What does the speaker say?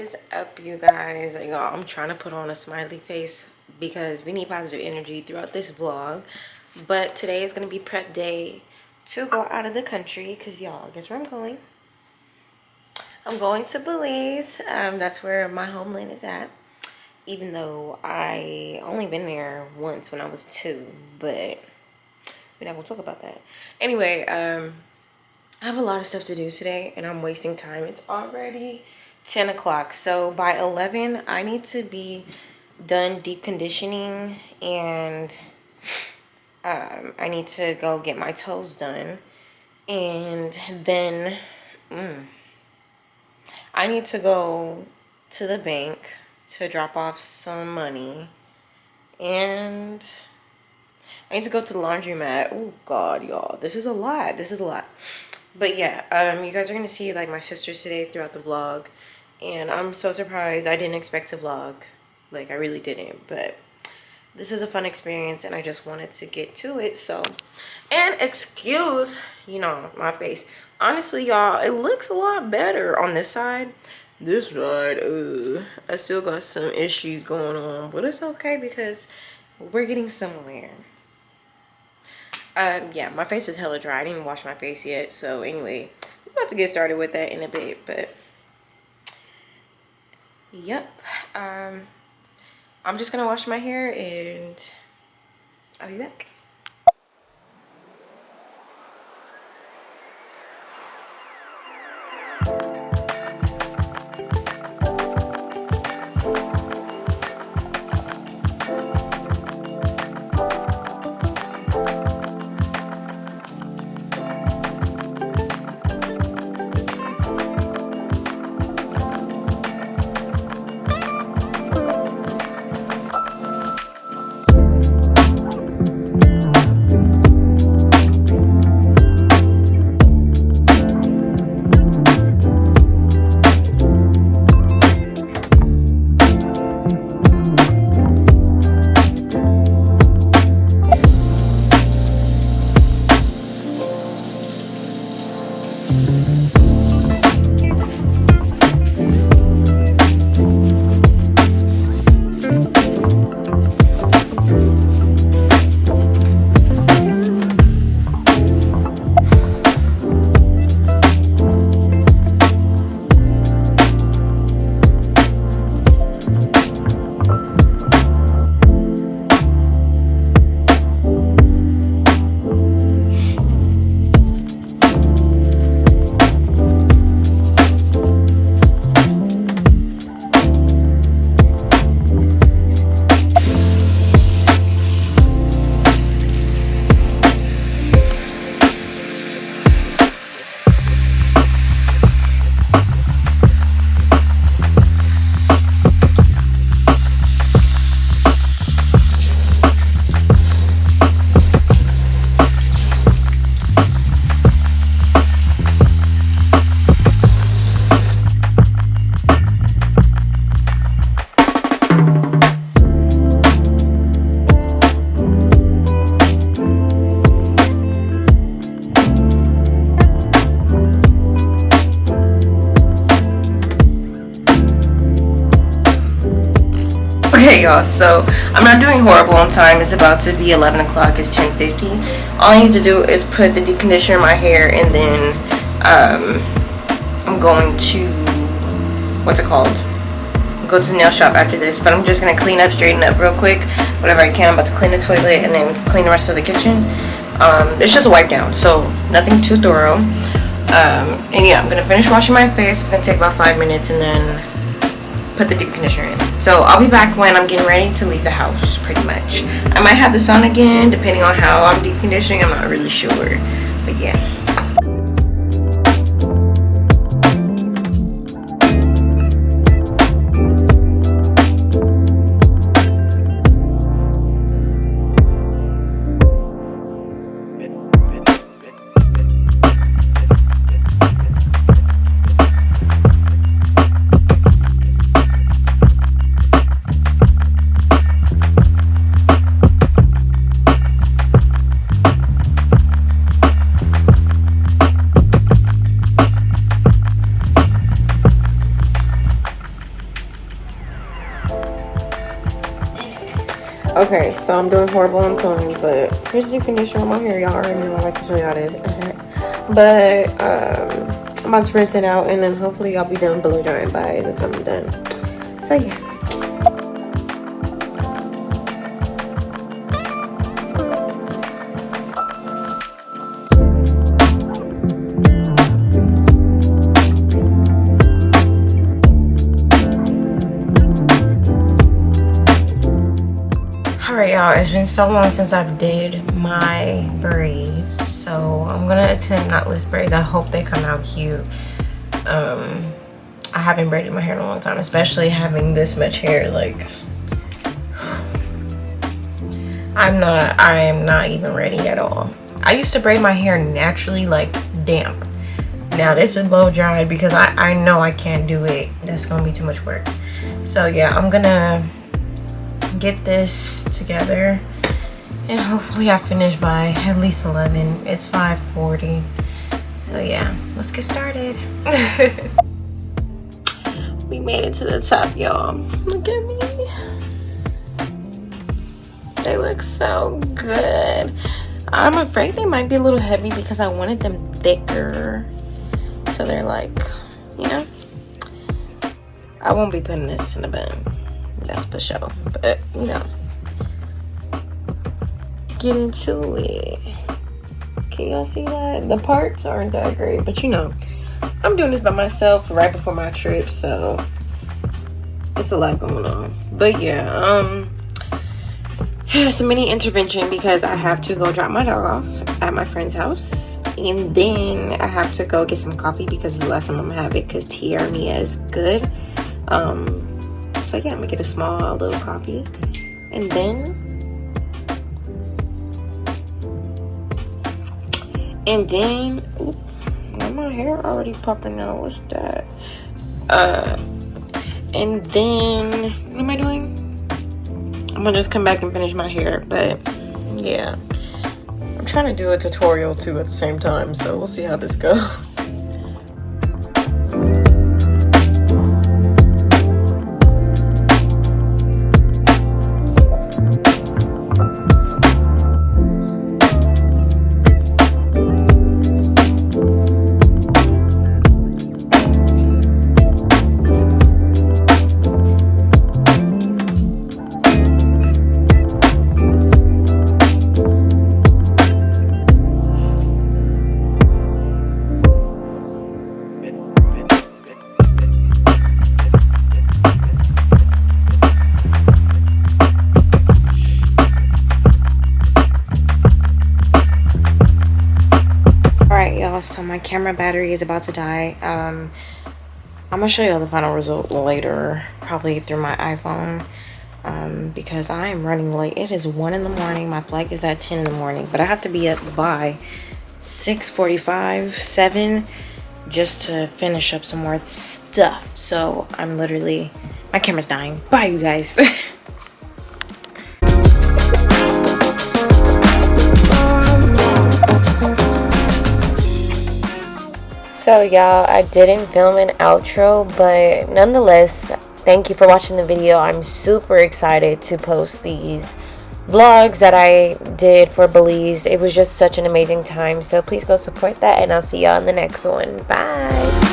is up, you guys? Like, y'all, I'm trying to put on a smiley face because we need positive energy throughout this vlog. But today is going to be prep day to go out of the country because, y'all, guess where I'm going? I'm going to Belize. That's where my homeland is at. Even though I only been there once when I was 2, but we're not going to talk about that. Anyway, I have a lot of stuff to do today and I'm wasting time. It's already 10 o'clock. So by 11, I need to be done deep conditioning and I need to go get my toes done. And then I need to go to the bank to drop off some money. And I need to go to the laundromat. Oh, God, y'all. This is a lot. This is a lot. But yeah, you guys are going to see like my sisters today throughout the vlog. And I'm so surprised. I didn't expect to vlog. Like, I really didn't. But this is a fun experience and I just wanted to get to it. So, and excuse, you know, my face. Honestly, y'all, it looks a lot better on this side. This side, I still got some issues going on. But it's okay because we're getting somewhere. Yeah, my face is hella dry. I didn't even wash my face yet. So anyway, I'm about to get started with that in a bit. But yep, I'm just gonna wash my hair and I'll be back. Okay, y'all, so I'm not doing horrible on time. It's about to be 11 o'clock. It's 10:50. All I need to do is put the deep conditioner in my hair, and then I'm going to, what's it called? Go to the nail shop after this. But I'm just going to clean up, straighten up real quick, whatever I can. I'm about to clean the toilet and then clean the rest of the kitchen. It's just a wipe down, so nothing too thorough. And yeah, I'm going to finish washing my face. It's going to take about 5 minutes, and then put the deep conditioner in. So I'll be back when I'm getting ready to leave the house, pretty much. I might have this on again depending on how I'm deep conditioning. I'm not really sure, but yeah. Okay, so I'm doing horrible on sewing, but here's the conditioner on my hair. Y'all already know I like to show y'all this. But I'm about to rinse it out, and then hopefully I'll be done blow drying by the time I'm done. So yeah. Alright y'all, it's been so long since I've did my braids, so I'm gonna attempt knotless braids. I hope they come out cute. I haven't braided my hair in a long time, especially having this much hair. Like, I am not even ready at all. I used to braid my hair naturally, like damp. Now this is blow dried because I know I can't do it. That's gonna be too much work. So yeah, I'm gonna get this together and hopefully I finish by at least 11. It's 5:40. So yeah, let's get started. We made it to the top, y'all. Look at me. They look so good. I'm afraid they might be a little heavy because I wanted them thicker. So they're like, you know, I won't be putting this in a bun. That's for sure. But, you know, get into it. Can y'all see that? The parts aren't that great, but you know, I'm doing this by myself right before my trip, so it's a lot going on. But yeah, it's a mini intervention because I have to go drop my dog off at my friend's house, and then I have to go get some coffee because the last time I'm gonna have it because Mia is good. So yeah, I'm gonna get a small little coffee, and then ooh, why my hair already popping out? What's that? And then what am I doing? I'm gonna just come back and finish my hair. But yeah, I'm trying to do a tutorial too at the same time, so we'll see how this goes. Y'all, so my camera battery is about to die. I'm gonna show y'all the final result later, probably through my iPhone, because I am running late. It is 1 in the morning. My flight is at 10 in the morning, but I have to be up by 6:45, 7 just to finish up some more stuff. So I'm literally, my camera's dying. Bye you guys. So y'all, I didn't film an outro, but nonetheless, thank you for watching the video. I'm super excited to post these vlogs that I did for Belize. It was just such an amazing time, so please go support that, and I'll see y'all in the next one. Bye.